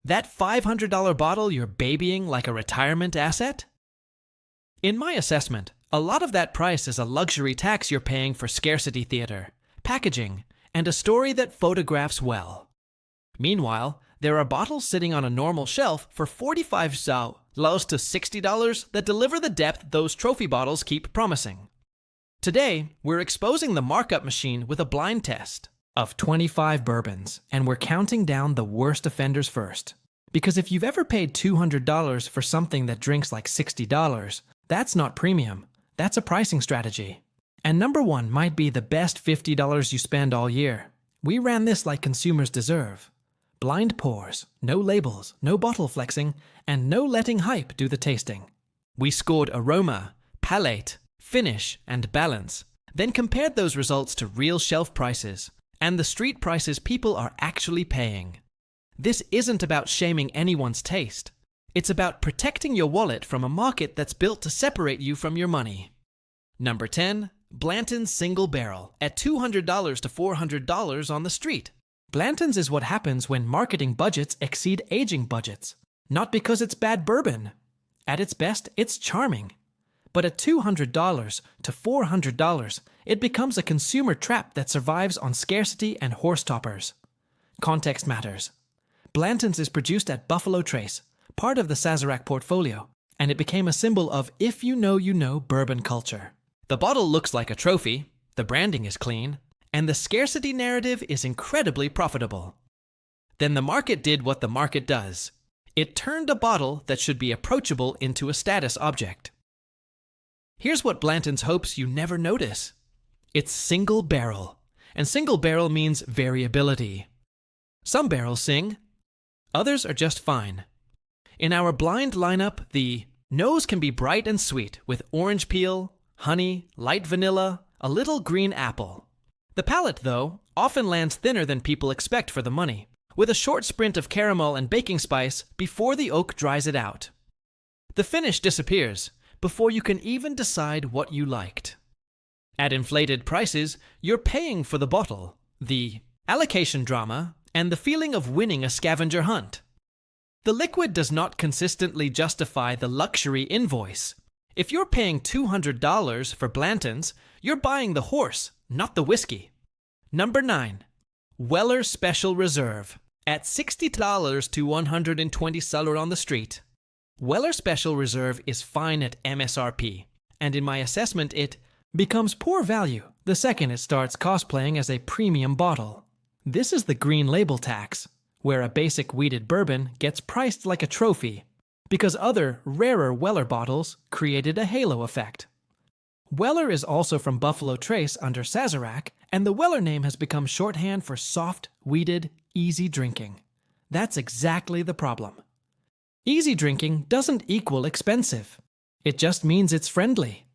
That $500 bottle you're babying like a retirement asset? In my assessment, a lot of that price is a luxury tax you're paying for scarcity theater, packaging, and a story that photographs well. Meanwhile, there are bottles sitting on a normal shelf for $45 to $60 that deliver the depth those trophy bottles keep promising. Today, we're exposing the markup machine with a blind test of 25 bourbons, and we're counting down the worst offenders first. Because if you've ever paid $200 for something that drinks like $60, that's not premium, that's a pricing strategy. And number one might be the best $50 you spend all year. We ran this like consumers deserve. Blind pours, no labels, no bottle flexing, and no letting hype do the tasting. We scored aroma, palate, finish, and balance, then compared those results to real shelf prices and the street prices people are actually paying. This isn't about shaming anyone's taste. It's about protecting your wallet from a market that's built to separate you from your money. Number 10, Blanton's Single Barrel at $200 to $400 on the street. Blanton's is what happens when marketing budgets exceed aging budgets. Not because it's bad bourbon. At its best, it's charming. But at $200 to $400, it becomes a consumer trap that survives on scarcity and horse toppers. Context matters. Blanton's is produced at Buffalo Trace, part of the Sazerac portfolio, and it became a symbol of if you know bourbon culture. The bottle looks like a trophy, the branding is clean, and the scarcity narrative is incredibly profitable. Then the market did what the market does. It turned a bottle that should be approachable into a status object. Here's what Blanton's hopes you never notice. It's single barrel, and single barrel means variability. Some barrels sing, others are just fine. In our blind lineup, the nose can be bright and sweet with orange peel, honey, light vanilla, a little green apple. The palate, though, often lands thinner than people expect for the money, with a short sprint of caramel and baking spice before the oak dries it out. The finish disappears before you can even decide what you liked. At inflated prices, you're paying for the bottle, the allocation drama, and the feeling of winning a scavenger hunt. The liquid does not consistently justify the luxury invoice. If you're paying $200 for Blanton's, you're buying the horse, not the whiskey. Number 9. Weller Special Reserve at $60 to $120 on the street. Weller Special Reserve is fine at MSRP, and in my assessment it becomes poor value the second it starts cosplaying as a premium bottle. This is the green label tax, where a basic wheated bourbon gets priced like a trophy, because other, rarer Weller bottles created a halo effect. Weller is also from Buffalo Trace under Sazerac, and the Weller name has become shorthand for soft, wheated, easy drinking. That's exactly the problem. Easy drinking doesn't equal expensive. It just means it's friendly.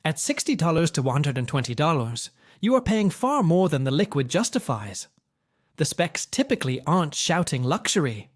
At $60 to $120, you are paying far more than the liquid justifies. The specs typically aren't shouting luxury.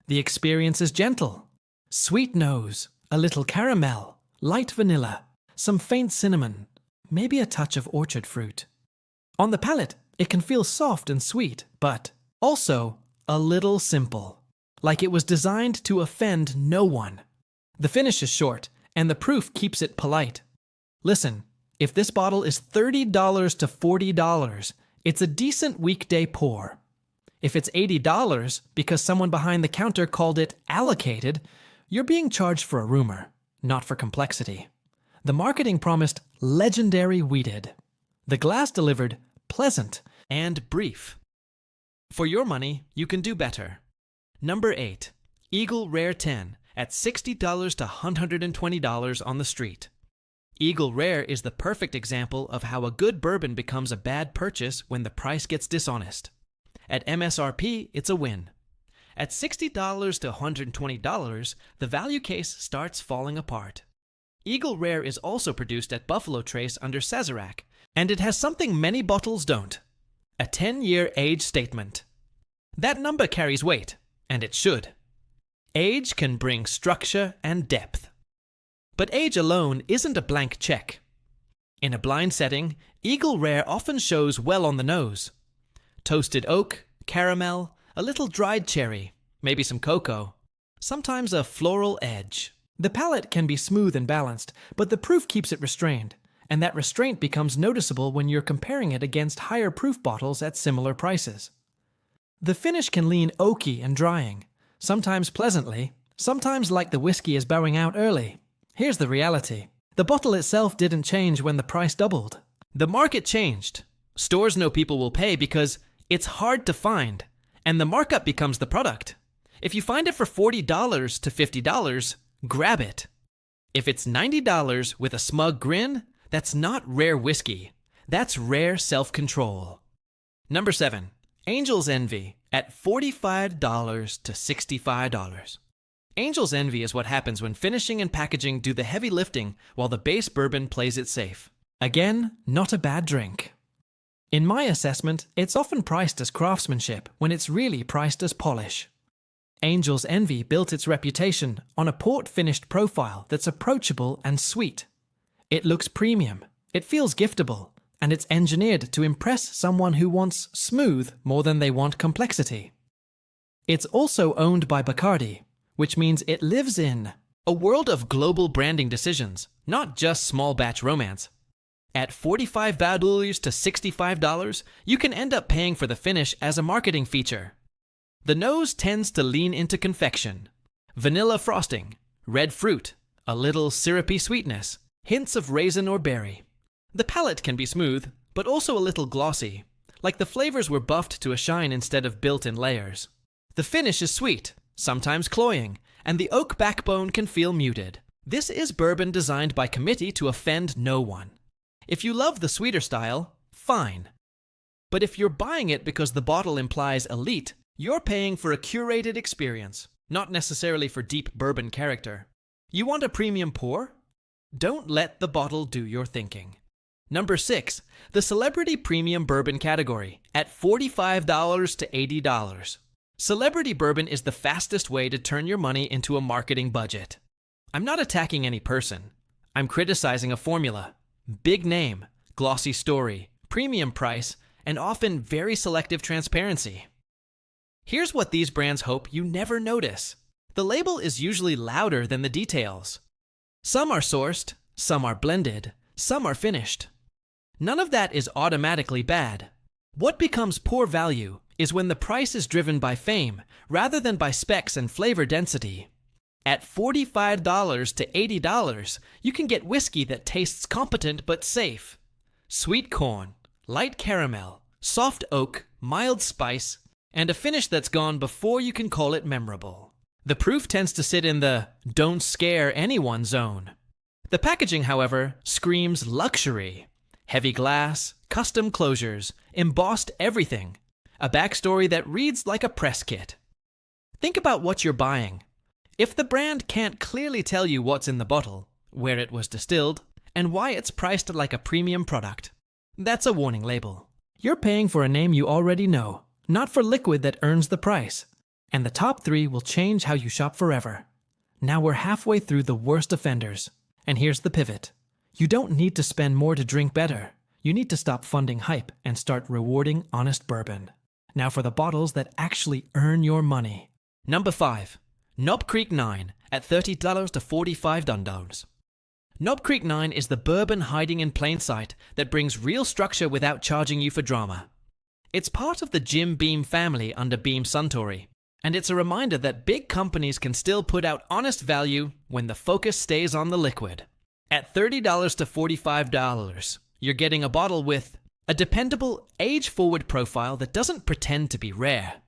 The experience is gentle. Sweet nose, a little caramel, light vanilla, some faint cinnamon, maybe a touch of orchard fruit. On the palate, it can feel soft and sweet, but also a little simple, like it was designed to offend no one. The finish is short, and the proof keeps it polite. Listen, if this bottle is $30 to $40, it's a decent weekday pour. If it's $80 because someone behind the counter called it allocated, you're being charged for a rumor, not for complexity. The marketing promised legendary wheated. The glass delivered pleasant and brief. For your money, you can do better. Number 8. Eagle Rare 10 at $60 to $120 on the street. Eagle Rare is the perfect example of how a good bourbon becomes a bad purchase when the price gets dishonest. At MSRP, it's a win. At $60 to $120, the value case starts falling apart. Eagle Rare is also produced at Buffalo Trace under Sazerac, and it has something many bottles don't: a 10-year age statement. That number carries weight, and it should. Age can bring structure and depth. But age alone isn't a blank check. In a blind setting, Eagle Rare often shows well on the nose. Toasted oak, caramel, a little dried cherry, maybe some cocoa, sometimes a floral edge. The palate can be smooth and balanced, but the proof keeps it restrained, and that restraint becomes noticeable when you're comparing it against higher proof bottles at similar prices. The finish can lean oaky and drying, sometimes pleasantly, sometimes like the whiskey is bowing out early. Here's the reality. The bottle itself didn't change when the price doubled. The market changed. Stores know people will pay because it's hard to find, and the markup becomes the product. If you find it for $40 to $50, grab it. If it's $90 with a smug grin, that's not rare whiskey. That's rare self-control. Number 7. Angel's Envy at $45 to $65. Angel's Envy is what happens when finishing and packaging do the heavy lifting while the base bourbon plays it safe. Again, not a bad drink. In my assessment, it's often priced as craftsmanship when it's really priced as polish. Angel's Envy built its reputation on a port-finished profile that's approachable and sweet. It looks premium, it feels giftable, and it's engineered to impress someone who wants smooth more than they want complexity. It's also owned by Bacardi, which means it lives in a world of global branding decisions, not just small batch romance. At $45 to $65, you can end up paying for the finish as a marketing feature. The nose tends to lean into confection. Vanilla frosting, red fruit, a little syrupy sweetness, hints of raisin or berry. The palate can be smooth, but also a little glossy, like the flavors were buffed to a shine instead of built in layers. The finish is sweet, sometimes cloying, and the oak backbone can feel muted. This is bourbon designed by committee to offend no one. If you love the sweeter style, fine. But if you're buying it because the bottle implies elite, you're paying for a curated experience, not necessarily for deep bourbon character. You want a premium pour? Don't let the bottle do your thinking. Number 6, the Celebrity Premium Bourbon category at $45 to $80. Celebrity bourbon is the fastest way to turn your money into a marketing budget. I'm not attacking any person. I'm criticizing a formula. Big name, glossy story, premium price, and often very selective transparency. Here's what these brands hope you never notice. The label is usually louder than the details. Some are sourced, some are blended, some are finished. None of that is automatically bad. What becomes poor value is when the price is driven by fame rather than by specs and flavor density. At $45 to $80, you can get whiskey that tastes competent but safe. Sweet corn, light caramel, soft oak, mild spice, and a finish that's gone before you can call it memorable. The proof tends to sit in the don't scare anyone zone. The packaging, however, screams luxury. Heavy glass, custom closures, embossed everything. A backstory that reads like a press kit. Think about what you're buying. If the brand can't clearly tell you what's in the bottle, where it was distilled, and why it's priced like a premium product, that's a warning label. You're paying for a name you already know, not for liquid that earns the price. And the top 3 will change how you shop forever. Now we're halfway through the worst offenders. And here's the pivot. You don't need to spend more to drink better. You need to stop funding hype and start rewarding honest bourbon. Now for the bottles that actually earn your money. Number 5. Knob Creek 9 at $30 to $45. Knob Creek 9 is the bourbon hiding in plain sight that brings real structure without charging you for drama. It's part of the Jim Beam family under Beam Suntory, and it's a reminder that big companies can still put out honest value when the focus stays on the liquid. At $30 to $45, you're getting a bottle with a dependable, age-forward profile that doesn't pretend to be rare.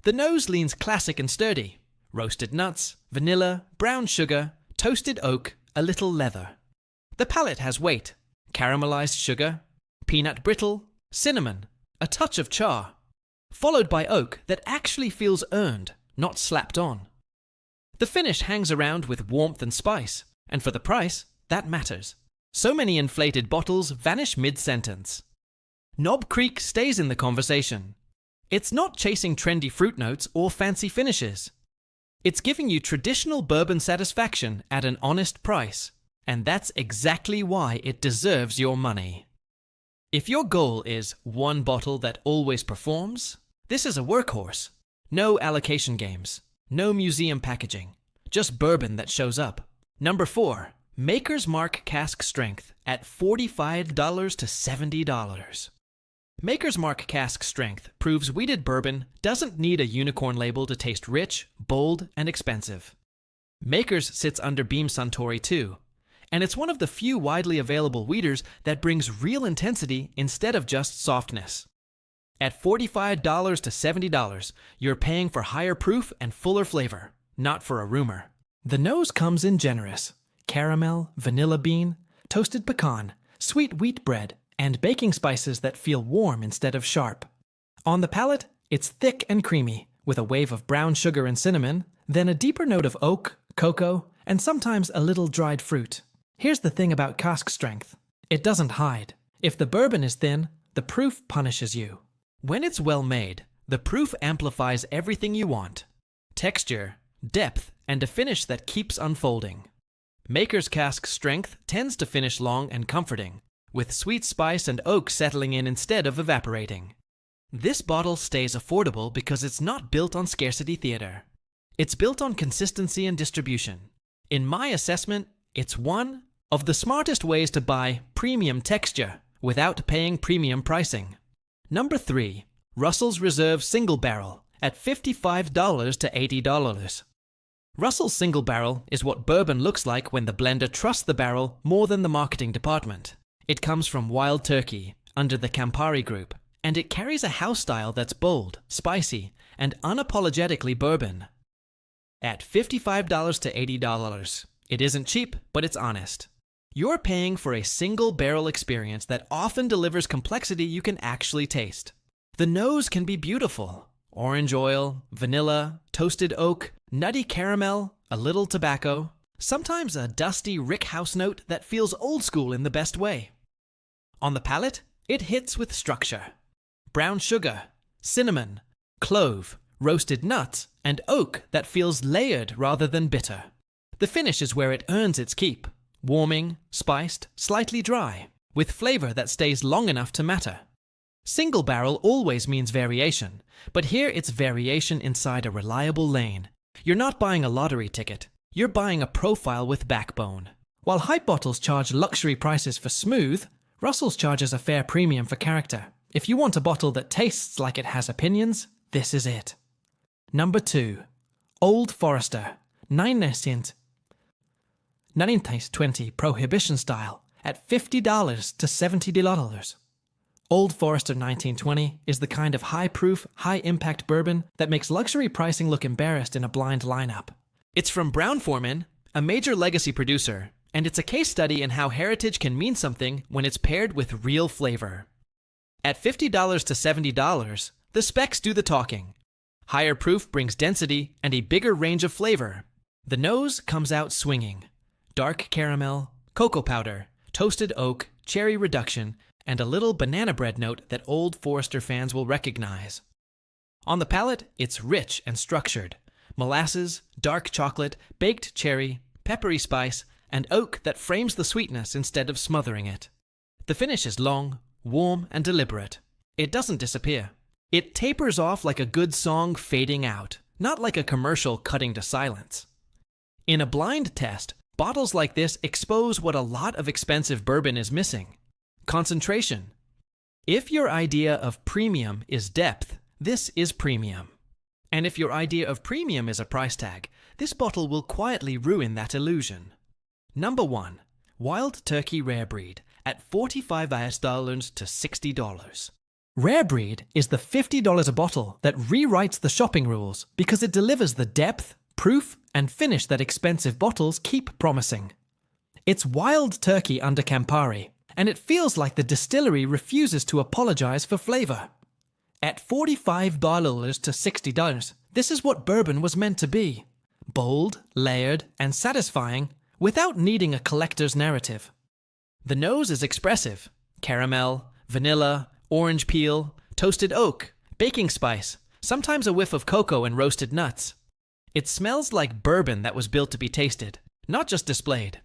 The nose leans classic and sturdy. Roasted nuts, vanilla, brown sugar, toasted oak, a little leather. The palate has weight, caramelized sugar, peanut brittle, cinnamon, a touch of char, followed by oak that actually feels earned, not slapped on. The finish hangs around with warmth and spice, and for the price, that matters. So many inflated bottles vanish mid-sentence. Knob Creek stays in the conversation. It's not chasing trendy fruit notes or fancy finishes. It's giving you traditional bourbon satisfaction at an honest price, and that's exactly why it deserves your money. If your goal is one bottle that always performs, this is a workhorse. No allocation games. No museum packaging, just bourbon that shows up. Number 4. Maker's Mark Cask Strength at $45 to $70. Maker's Mark Cask Strength proves wheated bourbon doesn't need a unicorn label to taste rich, bold, and expensive. Maker's sits under Beam Suntory too, and it's one of the few widely available wheaters that brings real intensity instead of just softness. At $45 to $70, you're paying for higher proof and fuller flavor, not for a rumor. The nose comes in generous: caramel, vanilla bean, toasted pecan, sweet wheat bread, and baking spices that feel warm instead of sharp. On the palate, it's thick and creamy, with a wave of brown sugar and cinnamon, then a deeper note of oak, cocoa, and sometimes a little dried fruit. Here's the thing about cask strength: it doesn't hide. If the bourbon is thin, the proof punishes you. When it's well made, the proof amplifies everything you want: texture, depth, and a finish that keeps unfolding. Maker's Cask Strength tends to finish long and comforting, with sweet spice and oak settling in instead of evaporating. This bottle stays affordable because it's not built on scarcity theater. It's built on consistency and distribution. In my assessment, it's one of the smartest ways to buy premium texture without paying premium pricing. Number 3. Russell's Reserve Single Barrel at $55 to $80. Russell's Single Barrel is what bourbon looks like when the blender trusts the barrel more than the marketing department. It comes from Wild Turkey, under the Campari Group, and it carries a house style that's bold, spicy, and unapologetically bourbon. At $55 to $80, it isn't cheap, but it's honest. You're paying for a single barrel experience that often delivers complexity you can actually taste. The nose can be beautiful: orange oil, vanilla, toasted oak, nutty caramel, a little tobacco, sometimes a dusty rick house note that feels old school in the best way. On the palate, it hits with structure: brown sugar, cinnamon, clove, roasted nuts, and oak that feels layered rather than bitter. The finish is where it earns its keep: warming, spiced, slightly dry, with flavor that stays long enough to matter. Single barrel always means variation, but here it's variation inside a reliable lane. You're not buying a lottery ticket, you're buying a profile with backbone. While hype bottles charge luxury prices for smooth, Russell's charges a fair premium for character. If you want a bottle that tastes like it has opinions, this is it. Number 2. Old Forester 1920 Prohibition Style at $50 to $70. Old Forester 1920 is the kind of high-proof, high-impact bourbon that makes luxury pricing look embarrassed in a blind lineup. It's from Brown-Forman, a major legacy producer, and it's a case study in how heritage can mean something when it's paired with real flavor. At $50 to $70, the specs do the talking. Higher proof brings density and a bigger range of flavor. The nose comes out swinging: dark caramel, cocoa powder, toasted oak, cherry reduction, and a little banana bread note that Old Forester fans will recognize. On the palate, it's rich and structured: molasses, dark chocolate, baked cherry, peppery spice, and oak that frames the sweetness instead of smothering it. The finish is long, warm, and deliberate. It doesn't disappear. It tapers off like a good song fading out, not like a commercial cutting to silence. In a blind test, bottles like this expose what a lot of expensive bourbon is missing: concentration. If your idea of premium is depth, this is premium. And if your idea of premium is a price tag, this bottle will quietly ruin that illusion. Number 1. Wild Turkey Rare Breed at $45 to $60. Rare Breed is the $50 a bottle that rewrites the shopping rules because it delivers the depth, proof, and finish that expensive bottles keep promising. It's Wild Turkey under Campari, and it feels like the distillery refuses to apologize for flavor. At $45 to $60, this is what bourbon was meant to be: bold, layered, and satisfying without needing a collector's narrative. The nose is expressive: caramel, vanilla, orange peel, toasted oak, baking spice, sometimes a whiff of cocoa and roasted nuts. It smells like bourbon that was built to be tasted, not just displayed.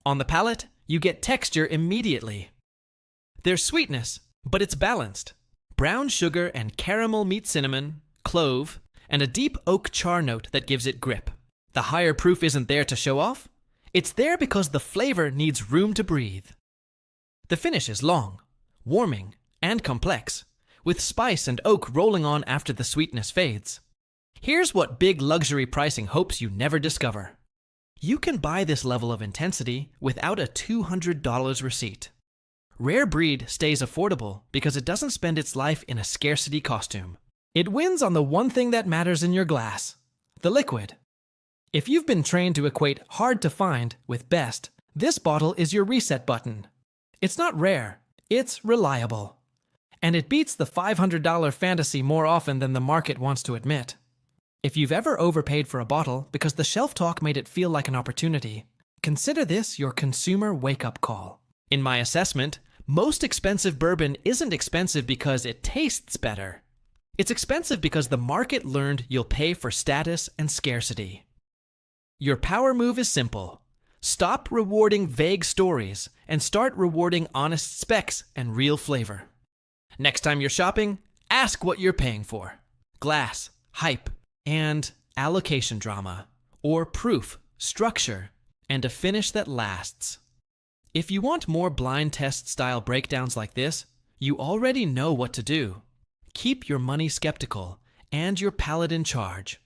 On the palate, you get texture immediately. There's sweetness, but it's balanced: brown sugar and caramel meet cinnamon, clove, and a deep oak char note that gives it grip. The higher proof isn't there to show off. It's there because the flavor needs room to breathe. The finish is long, warming, and complex, with spice and oak rolling on after the sweetness fades. Here's what big luxury pricing hopes you never discover. You can buy this level of intensity without a $200 receipt. Rare Breed stays affordable because it doesn't spend its life in a scarcity costume. It wins on the one thing that matters in your glass, the liquid. If you've been trained to equate hard to find with best, this bottle is your reset button. It's not rare, it's reliable. And it beats the $500 fantasy more often than the market wants to admit. If you've ever overpaid for a bottle because the shelf talk made it feel like an opportunity, consider this your consumer wake-up call. In my assessment, most expensive bourbon isn't expensive because it tastes better. It's expensive because the market learned you'll pay for status and scarcity. Your power move is simple. Stop rewarding vague stories and start rewarding honest specs and real flavor. Next time you're shopping, ask what you're paying for. Glass, hype, and allocation drama, or proof, structure, and a finish that lasts. If you want more blind test style breakdowns like this, you already know what to do. Keep your money skeptical and your palate in charge.